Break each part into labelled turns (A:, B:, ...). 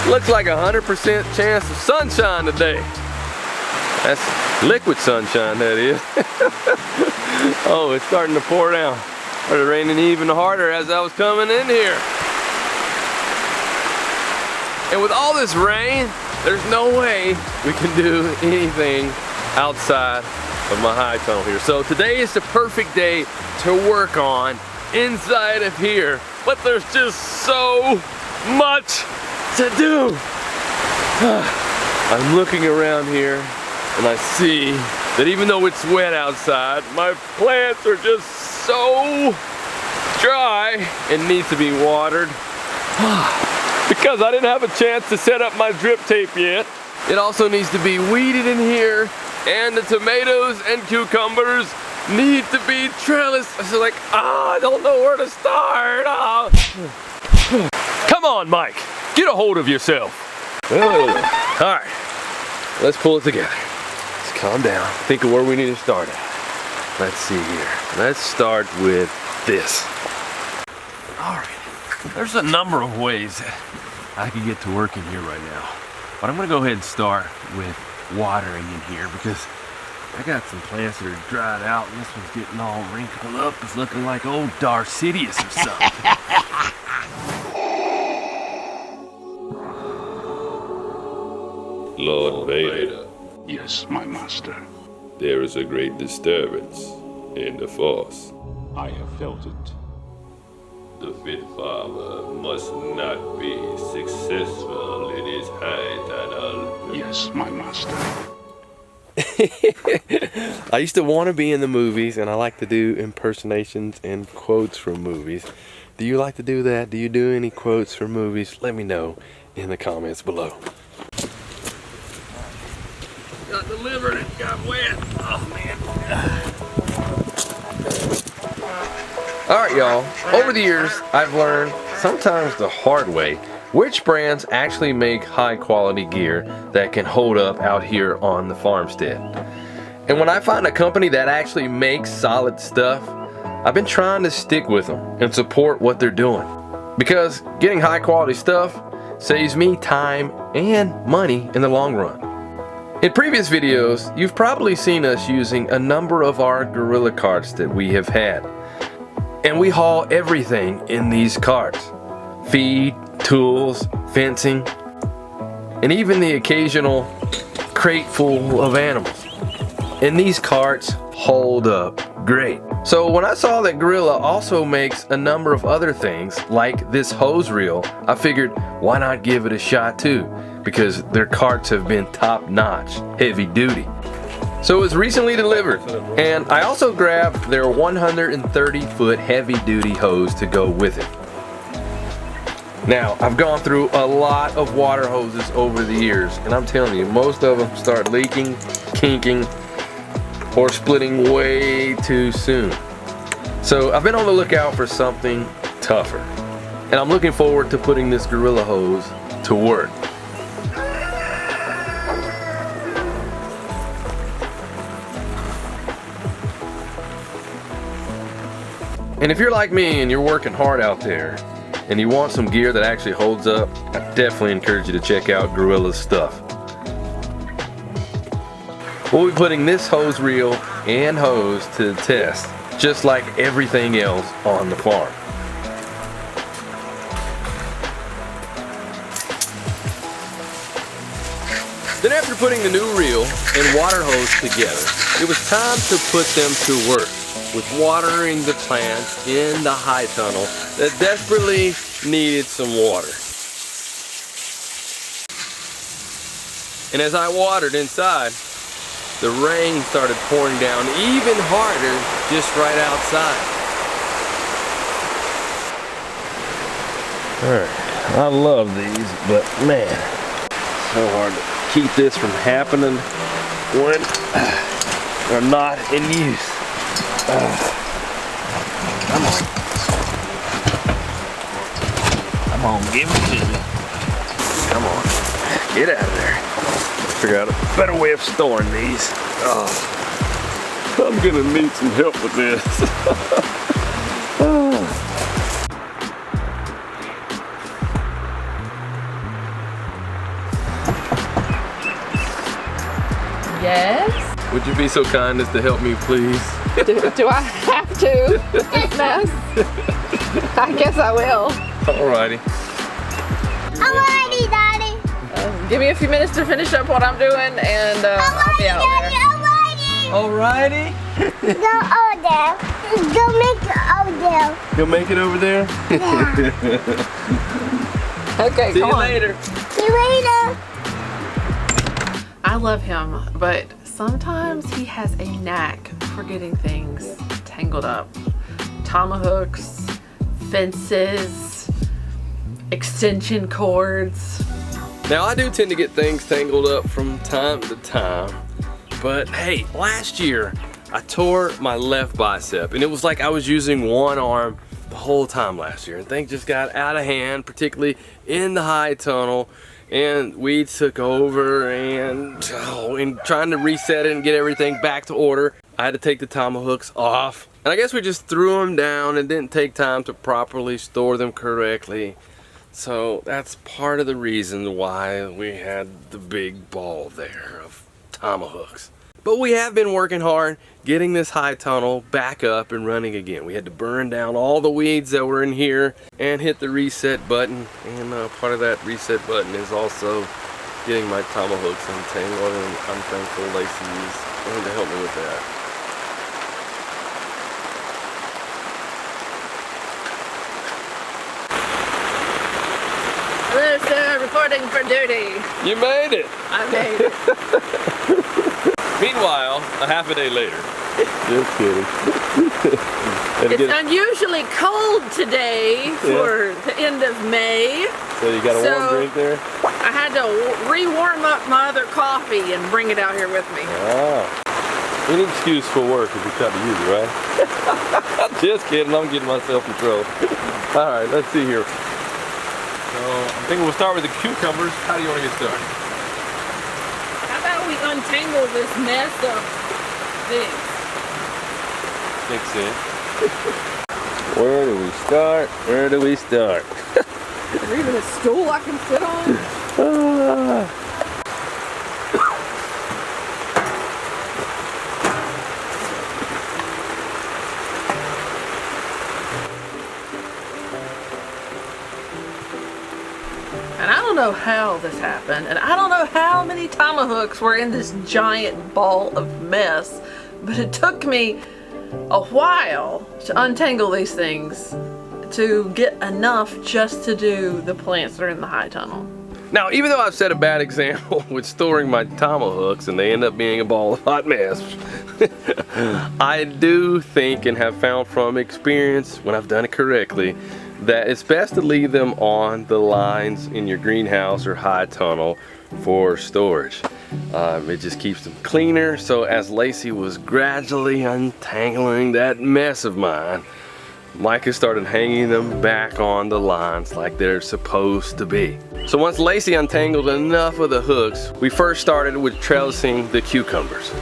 A: Looks like 100% chance of sunshine today. That's liquid sunshine, that is. Oh, it's starting to pour down. Started raining even harder as I was coming in here. And with all this rain, there's no way we can do anything outside of my high tunnel here. So today is the perfect day to work on inside of here, but there's just so much to do. I'm looking around here and I see that even though it's wet outside, my plants are just so dry and need to be watered because I didn't have a chance to set up my drip tape yet. It also needs to be weeded in here, and the tomatoes and cucumbers need to be trellised. So like, I don't know where to start. Come on, Mike, get a hold of yourself. All right, let's pull it together. Let's calm down, think of where we need to start at. Let's see here. Let's start with this. All right, there's a number of ways that I can get to work in here right now. But I'm gonna go ahead and start with watering in here because I got some plants that are dried out and this one's getting all wrinkled up. It's looking like old Darth Sidious or something.
B: Lord Vader,
C: Yes, my master.
B: there is a great disturbance in the Force.
C: I have felt it.
B: The FITFARMER must not be successful in his high tunnel.
C: Yes, my master.
A: I used to want to be in the movies, and I like to do impersonations and quotes from movies. Do you like to do that? Do you do any quotes from movies? Let me know in the comments below. Got delivered and got wet. Oh man. Alright y'all, over the years I've learned, sometimes the hard way, which brands actually make high quality gear that can hold up out here on the farmstead. And when I find a company that actually makes solid stuff, I've been trying to stick with them and support what they're doing. Because getting high quality stuff saves me time and money in the long run. In previous videos, you've probably seen us using a number of our gorilla carts that we have had. And we haul everything in these carts. Feed, tools, fencing, and even the occasional crate full of animals. And these carts hold up great. So when I saw that Gorilla also makes a number of other things, like this hose reel, I figured why not give it a shot too, because their carts have been top-notch, heavy duty. So it was recently delivered, and I also grabbed their 130-foot heavy-duty hose to go with it. Now, I've gone through a lot of water hoses over the years, and I'm telling you, most of them start leaking, kinking, or splitting way too soon. So I've been on the lookout for something tougher, and I'm looking forward to putting this Gorilla hose to work. And if you're like me and you're working hard out there and you want some gear that actually holds up, I definitely encourage you to check out Gorilla's stuff. We'll be putting this hose reel and hose to the test, just like everything else on the farm. Then after putting the new reel and water hose together, it was time to put them to work with watering the plants in the high tunnel that desperately needed some water. And as I watered inside, the rain started pouring down even harder just right outside. Alright, I love these, but man, so hard to keep this from happening when they're not in use. Come on. Come on, give it to me. Come on. Get out of there. Figure out a better way of storing these. Oh, I'm gonna need some help with this. Would you be so kind as to help me, please?
D: Do I have to? This mess? I guess I will.
A: Alrighty.
E: Alrighty, Daddy.
D: Give me a few minutes to finish up what I'm doing, and I'll be out there.
A: Alrighty.
E: Go over there. Go make it over there.
A: You'll make it over there?
D: Okay,
A: See
D: come
A: you
D: on.
A: later.
E: See you later.
D: I love him, but sometimes he has a knack for getting things tangled up. Tomahawks, fences, extension cords.
A: Now I do tend to get things tangled up from time to time, but hey, last year I tore my left bicep and it was like I was using one arm the whole time last year, and things just got out of hand, particularly in the high tunnel, and weeds took over, and trying to reset it and get everything back to order, I had to take the tomahawks off, and I guess we just threw them down and didn't take time to properly store them correctly. So that's part of the reason why we had the big ball there of tomahawks. But we have been working hard getting this high tunnel back up and running again. We had to burn down all the weeds that were in here and hit the reset button. And part of that reset button is also getting my tomahawks untangled, and I'm thankful Lacie is going to help me with that.
D: Hello, sir, reporting for duty.
A: You made it!
D: I made it.
A: Meanwhile, a half a day later. Just kidding.
D: It's unusually cold today for the end of May.
A: So you got a warm drink there?
D: I had to re-warm up my other coffee and bring it out here with me.
A: Oh. Any excuse for work if you try to use it, right? Just kidding, I'm getting myself in trouble. Alright, let's see here. So, I'm thinking we'll start with the cucumbers. How do you want to get started?
D: How about we untangle this mess of things?
A: Makes sense. Where do we start? Where do we start?
D: Is there even a stool I can sit on? And I don't know how this happened, and I don't know how many tomahawks were in this giant ball of mess, but it took me a while to untangle these things to get enough just to do the plants that are in the high tunnel.
A: Now, even though I've set a bad example with storing my tomahawks and they end up being a ball of hot mess, I do think and have found from experience, when I've done it correctly, that it's best to leave them on the lines in your greenhouse or high tunnel for storage. It just keeps them cleaner. So as Lacie was gradually untangling that mess of mine, Micah started hanging them back on the lines like they're supposed to be. So once Lacie untangled enough of the hooks, we first started with trellising the cucumbers.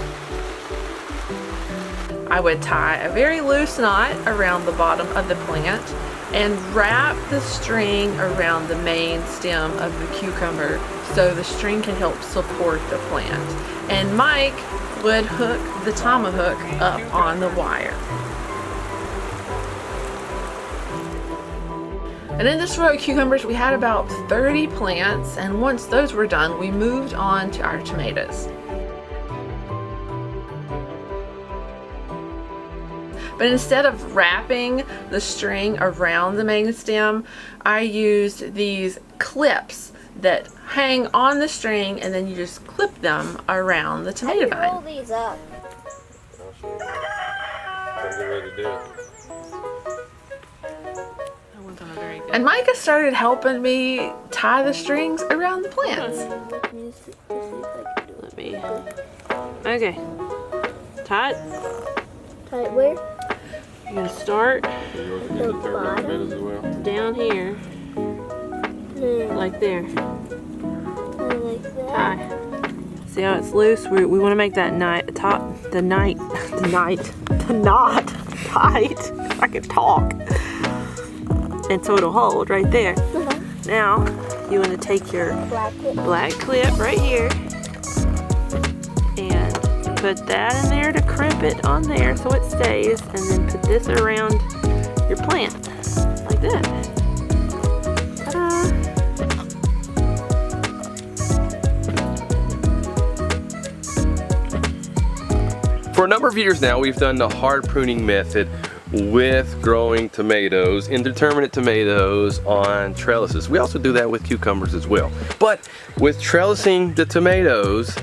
D: I would tie a very loose knot around the bottom of the plant and wrap the string around the main stem of the cucumber so the string can help support the plant. And Mike would hook the tomahawk up on the wire. And in this row of cucumbers, we had about 30 plants, and once those were done, we moved on to our tomatoes. But instead of wrapping the string around the main stem, I used these clips that hang on the string, and then you just clip them around the tomato vine.
E: Roll these up.
D: And Micah started helping me tie the strings around the plants. Let me. Okay. Tie it.
E: Tie it where?
D: You're gonna start
E: The bottom.
D: down here, like there.
E: Like that.
D: Tie. See how it's loose? We want to make that knot tight. I can talk. And so it'll hold right there. Now, you want to take your black clip right here and put put that in there to crimp it on there so it stays, and then put this around your plant like that. Ta-da!
A: For a number of years now, we've done the hard pruning method with growing tomatoes, indeterminate tomatoes on trellises. We also do that with cucumbers as well. But with trellising the tomatoes,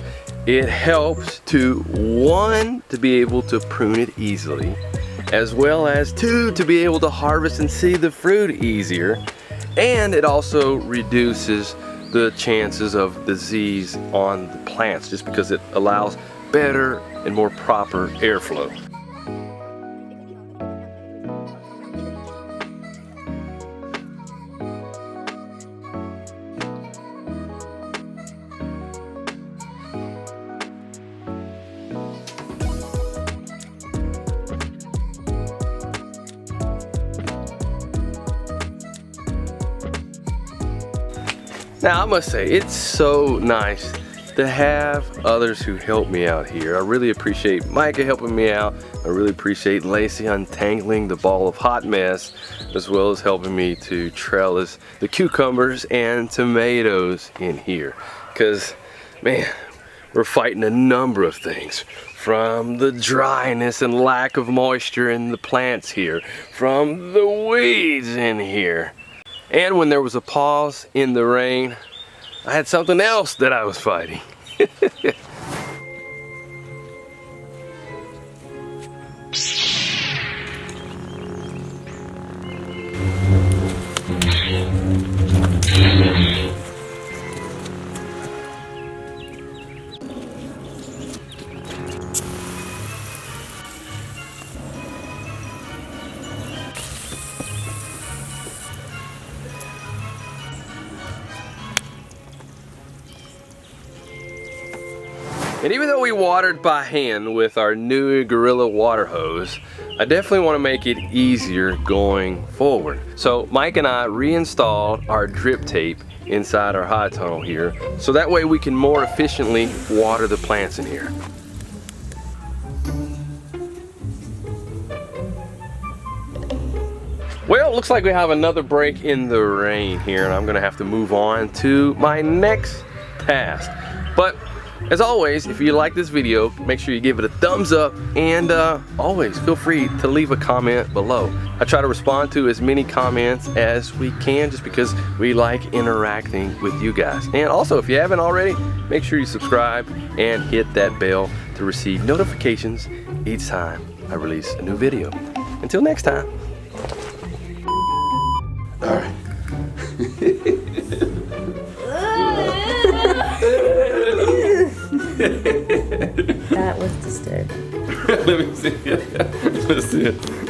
A: it helps to, one, to be able to prune it easily, as well as two, to be able to harvest and see the fruit easier. And it also reduces the chances of disease on the plants just because it allows better and more proper airflow. Now I must say, it's so nice to have others who help me out here. I really appreciate Micah helping me out. I really appreciate Lacie untangling the ball of hot mess, as well as helping me to trellis the cucumbers and tomatoes in here. Because, man, we're fighting a number of things. From the dryness and lack of moisture in the plants here, from the weeds in here. And when there was a pause in the rain, I had something else that I was fighting. And even though we watered by hand with our new Gorilla water hose, I definitely want to make it easier going forward. So Mike and I reinstalled our drip tape inside our high tunnel here, so that way we can more efficiently water the plants in here. Well, it looks like we have another break in the rain here, and I'm gonna have to move on to my next task. But as always, if you like this video, make sure you give it a thumbs up, and always feel free to leave a comment below. I try to respond to as many comments as we can just because we like interacting with you guys. And also, if you haven't already, make sure you subscribe and hit that bell to receive notifications each time I release a new video. Until next time. All right.
D: That was disturbing.
A: Let me see it. Let's see it.